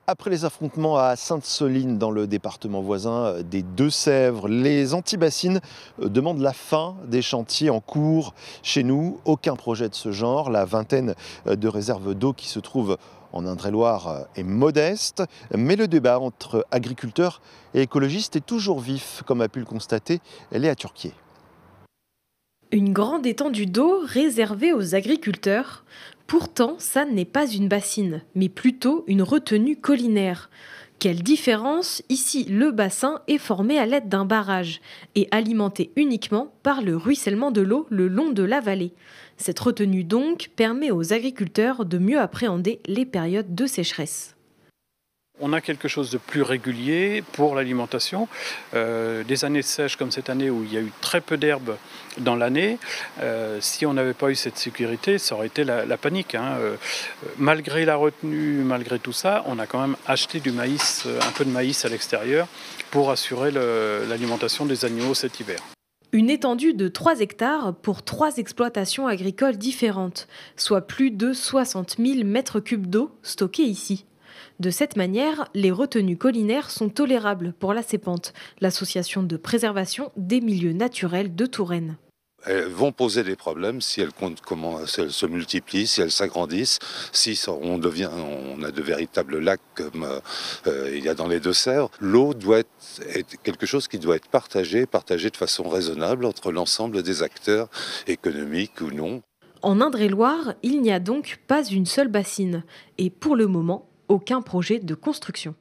Après les affrontements à Sainte-Soline dans le département voisin des Deux-Sèvres, les anti-bassines demandent la fin des chantiers en cours. Chez nous, aucun projet de ce genre. La vingtaine de réserves d'eau qui se trouvent en Indre-et-Loire est modeste, mais le débat entre agriculteurs et écologistes est toujours vif, comme a pu le constater Léa Turquier. Une grande étendue d'eau réservée aux agriculteurs. Pourtant, ça n'est pas une bassine, mais plutôt une retenue collinaire. Quelle différence! Ici, le bassin est formé à l'aide d'un barrage et alimenté uniquement par le ruissellement de l'eau le long de la vallée. Cette retenue donc permet aux agriculteurs de mieux appréhender les périodes de sécheresse. On a quelque chose de plus régulier pour l'alimentation. Des années sèches comme cette année où il y a eu très peu d'herbe dans l'année, si on n'avait pas eu cette sécurité, ça aurait été la panique. Malgré la retenue, malgré tout ça, on a quand même acheté du maïs, un peu de maïs à l'extérieur pour assurer l'alimentation des animaux cet hiver. Une étendue de 3 hectares pour 3 exploitations agricoles différentes, soit plus de 60 000 mètres cubes d'eau stockés ici. De cette manière, les retenues collinaires sont tolérables pour la CEPANT, l'association de préservation des milieux naturels de Touraine. Elles vont poser des problèmes si elles se multiplient, si elles s'agrandissent, si on a de véritables lacs comme il y a dans les Deux-Sèvres. L'eau doit être quelque chose qui doit être partagé de façon raisonnable entre l'ensemble des acteurs économiques ou non. En Indre-et-Loire, il n'y a donc pas une seule bassine et pour le moment, aucun projet de construction.